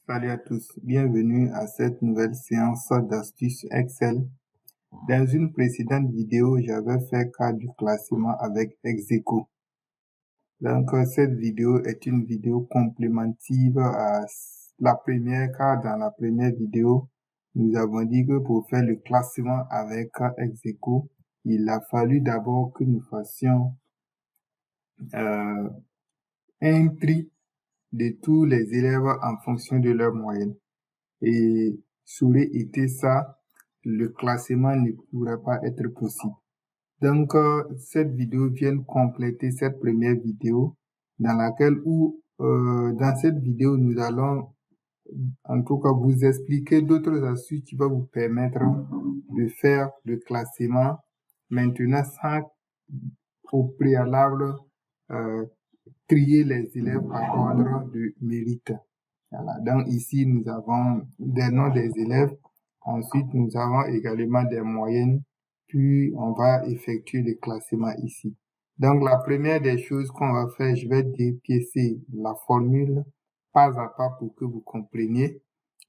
Salut à tous, bienvenue à cette nouvelle séance d'astuces Excel. Dans une précédente vidéo, j'avais fait cas du classement avec Execo. Donc, cette vidéo est une vidéo complémentaire à la première, car dans la première vidéo, nous avons dit que pour faire le classement avec Execo, il a fallu d'abord que nous fassions un tri de tous les élèves en fonction de leur moyenne. Et ça aurait été ça, le classement ne pourrait pas être possible. Donc, cette vidéo vient compléter cette première vidéo dans laquelle dans cette vidéo, nous allons en tout cas vous expliquer d'autres astuces qui vont vous permettre de faire le classement maintenant sans au préalable trier les élèves par ordre de mérite. Voilà. Donc ici, nous avons des noms des élèves. Ensuite, nous avons également des moyennes. Puis, on va effectuer le classement ici. Donc, la première des choses qu'on va faire, je vais dépiécer la formule pas à pas pour que vous compreniez.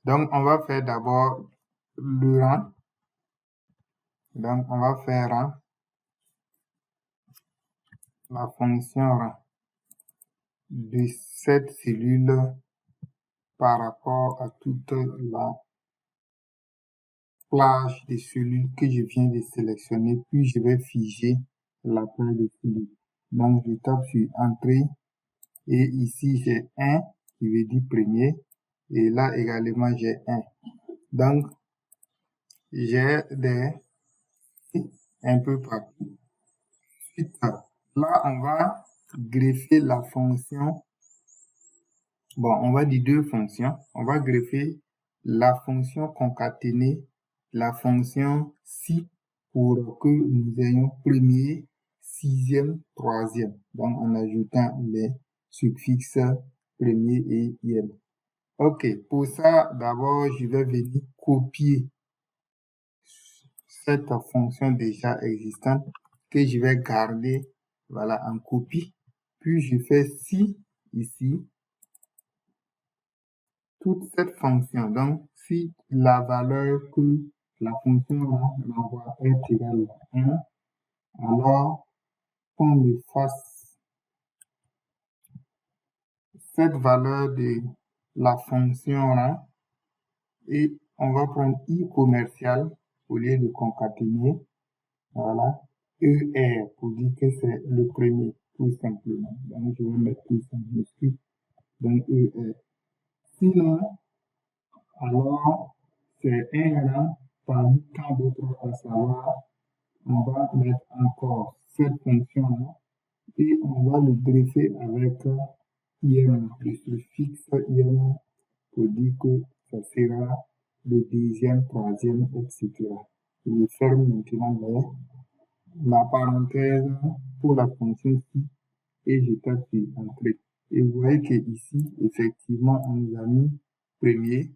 Donc, on va faire d'abord le rang. Donc, on va faire rang. La fonction rang de cette cellule par rapport à toute la plage de cellules que je viens de sélectionner, puis je vais figer la plage de cellules. Donc, je tape sur Entrée et ici j'ai 1 qui veut dire premier et là également j'ai 1. Donc, j'ai des un peu partout. Ensuite, là, on va greffer la fonction. Bon, on va dire deux fonctions. On va greffer la fonction concaténée, la fonction si pour que nous ayons premier, sixième, troisième. Donc, en ajoutant les suffixes premier et ième. Ok, pour ça, d'abord, je vais venir copier cette fonction déjà existante que je vais garder, voilà, en copie. Puis, je fais si ici. Toute cette fonction. Donc, si la valeur que la fonction renvoie est égale à 1, alors qu'on me fasse cette valeur de la fonction là et on va prendre i commercial au lieu de concaténer. Voilà. ER pour dire que c'est le premier, tout simplement. Donc, je vais mettre tout ça dessus. Donc, ER. Sinon, alors, c'est un rang parmi tant d'autres, à savoir, on va mettre encore cette fonction-là et on va le greffer avec IM, le suffixe IM pour dire que ça sera le deuxième, troisième, etc. Je ferme maintenant ma parenthèse pour la fonction ci et je tape sur Entrée. Et vous voyez que ici, effectivement, on nous a mis premier,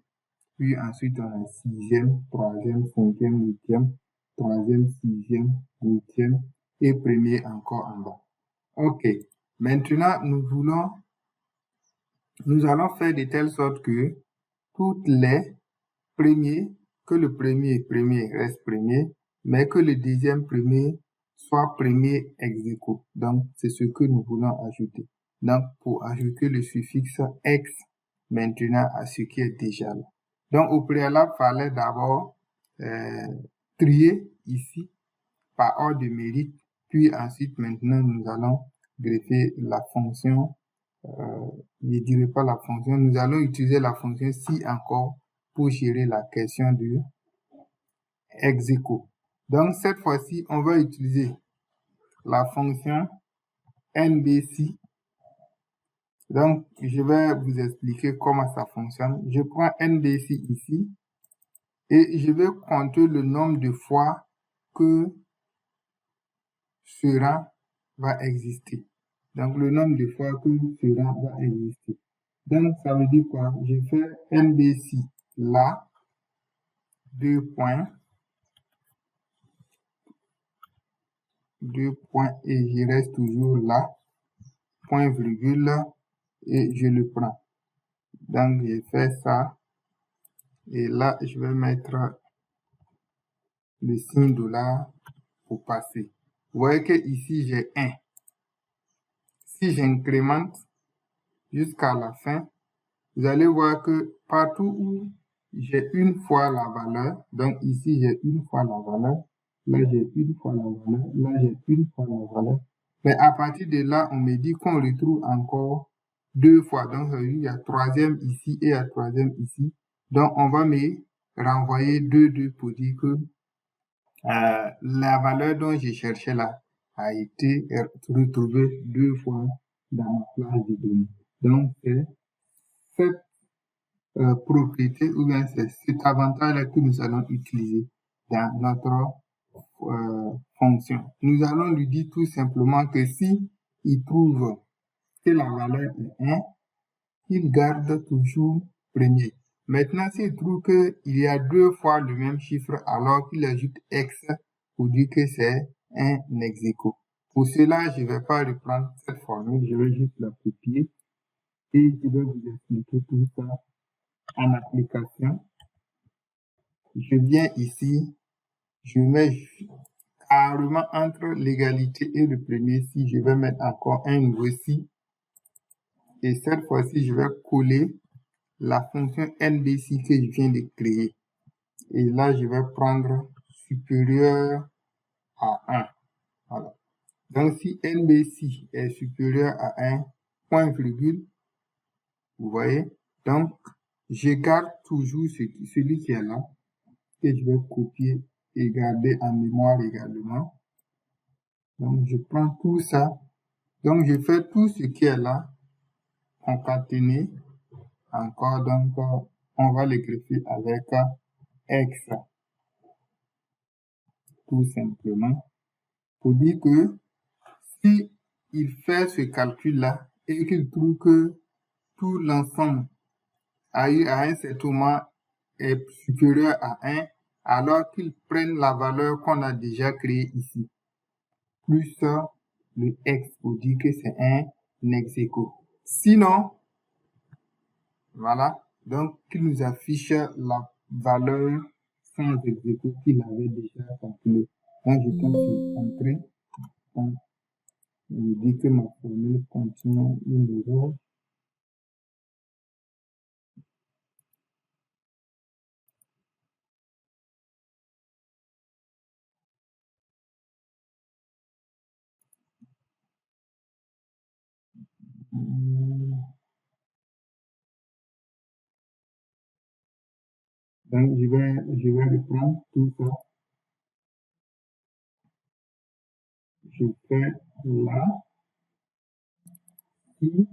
puis ensuite, on a sixième, troisième, cinquième, huitième, troisième, sixième, huitième et premier encore en bas. Ok. Maintenant, nous allons faire de telle sorte que toutes les premiers, que le premier reste premier, mais que le deuxième premier soit premier ex aequo. Donc, c'est ce que nous voulons ajouter. Donc, pour ajouter le suffixe ex maintenant à ce qui est déjà là. Donc, au préalable, il fallait d'abord trier ici par ordre de mérite, puis ensuite, maintenant, nous allons greffer la fonction, je ne dirais pas la fonction, nous allons utiliser la fonction si encore pour gérer la question du ex aequo. Donc, cette fois-ci, on va utiliser la fonction NBC. Donc, je vais vous expliquer comment ça fonctionne. Je prends NBC ici et je vais compter le nombre de fois que ce rang va exister. Donc, le nombre de fois que ce rang va exister. Donc, ça veut dire quoi? Je fais NBC là, 2 points, et je reste toujours là, point virgule, et je le prends. Donc, je fais ça. Et là, je vais mettre le signe $, pour passer. Vous voyez que ici, j'ai 1. Si j'incrémente jusqu'à la fin, vous allez voir que partout où j'ai une fois la valeur, donc ici j'ai une fois la valeur, là j'ai une fois la valeur, là j'ai une fois la valeur. Mais à partir de là, on me dit qu'on retrouve encore 2 fois. Donc il y a troisième ici et il y a troisième ici. Donc on va me renvoyer 2 pour dire que la valeur dont je cherchais là a été retrouvée 2 fois dans ma plage de données. Donc c'est cette propriété ou bien c'est cet avantage-là que nous allons utiliser dans notre fonction. Nous allons lui dire tout simplement que si il trouve que la valeur est 1, il garde toujours premier. Maintenant, s'il trouve qu'il y a 2 fois le même chiffre, alors qu'il ajoute x pour dire que c'est un ex aequo. Pour cela, je ne vais pas reprendre cette formule, je vais juste la copier et je vais vous expliquer tout ça en application. Je viens ici, je mets carrément entre l'égalité et le premier si, je vais mettre encore un nouveau si. Et cette fois-ci, je vais coller la fonction NBC que je viens de créer. Et là, je vais prendre supérieur à 1. Voilà. Donc, si NBC est supérieur à 1, point virgule, vous voyez, donc, je garde toujours celui qui est là, que je vais copier et garder en mémoire également. Donc, je prends tout ça. Donc, je fais tout ce qui est là, concaténer. Encore, donc, on va le greffer avec X, tout simplement, pour dire que si il fait ce calcul-là et qu'il trouve que tout l'ensemble à un certain moment est supérieur à 1, alors qu'il prenne la valeur qu'on a déjà créée ici, plus le x pour dire que c'est un ex aequo. Sinon, voilà, donc qu'il nous affiche la valeur sans ex aequo qu'il avait déjà calculé. Donc je tombe sur entrée. Donc, je dis que ma formule contient une erreur. Donc, je vais reprendre tout ça. Je fais là, si,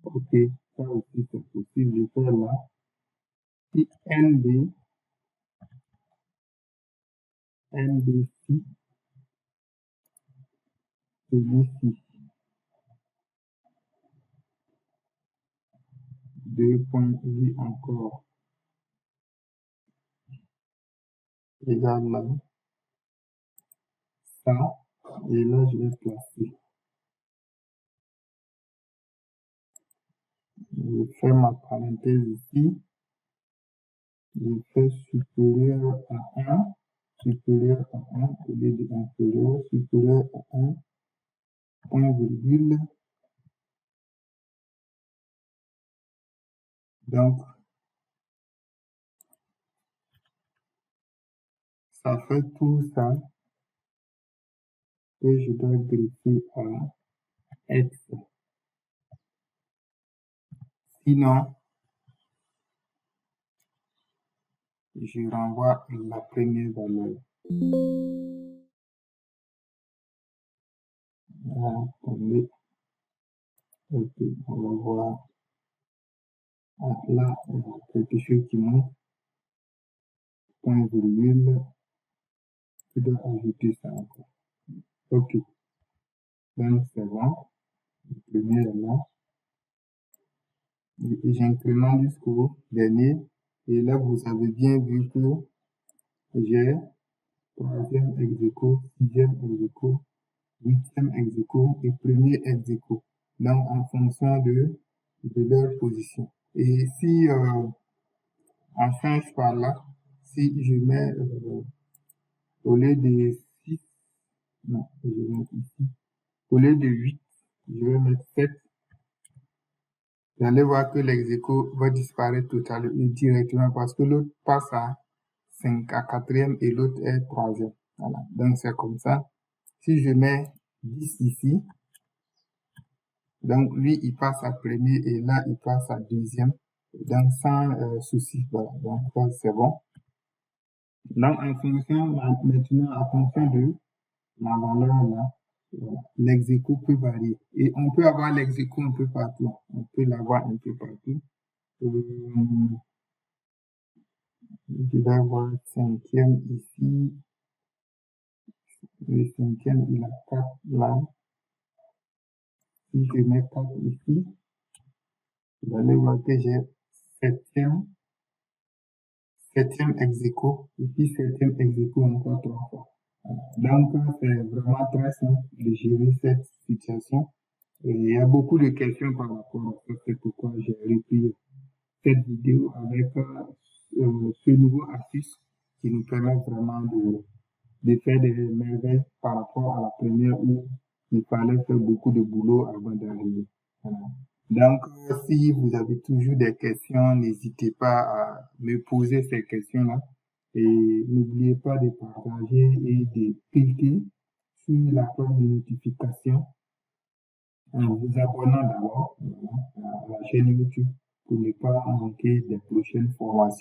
ok, ça aussi c'est possible. Je fais là, si NBC, celui-ci, 2 points, oui, encore, égal là, ça, et là je vais placer. Je fais ma parenthèse ici, je fais supérieur à 1, supérieur à 1, au lieu de inférieur, supérieur à 1, point virgule. Donc, ça fait tout ça que je dois greffer à X. Sinon, je renvoie la première valeur. Voilà, attendez. Ok, on va voir. Ah, là, il y a quelque chose qui manque. Point virgule. Je dois ajouter ça encore. Ok. Donc, c'est bon. Le premier est là. Et j'incrémente jusqu'au dernier. Et là, vous avez bien vu que j'ai troisième ex aequo, sixième ex aequo, huitième ex aequo et premier ex aequo. donc en fonction de leur position. Et si on change par là, si je mets au lieu de 6, non, je vais mettre ici, au lieu de 8, je vais mettre 7. Vous allez voir que l'ex-aequo va disparaître totalement directement parce que l'autre passe à 4e et l'autre est 3e. Voilà. Donc c'est comme ça. Si je mets 10 ici, donc lui il passe à premier et là il passe à 2e. Donc sans souci. Voilà. Donc c'est bon. Donc en fonction, maintenant en fonction de la valeur là, voilà, l'ex-aequo peut varier. Et on peut avoir l'ex-aequo un peu partout. On peut l'avoir un peu partout. Je vais avoir 5e ici. Le 5e, il a 4 là. Si je mets 4 ici, vous allez voir que j'ai 7e ex-aequo, et puis 7e ex-aequo encore 3 fois. Voilà. Donc, c'est vraiment très simple de gérer cette situation. Et il y a beaucoup de questions par rapport à ça. C'est pourquoi j'ai repris cette vidéo avec ce nouveau astuce qui nous permet vraiment de faire des merveilles par rapport à la première où il fallait faire beaucoup de boulot avant d'arriver. Voilà. Donc, si vous avez toujours des questions, n'hésitez pas à me poser ces questions-là. Et n'oubliez pas de partager et de cliquer sur la cloche de notification en vous abonnant d'abord à la chaîne YouTube pour ne pas manquer des prochaines formations.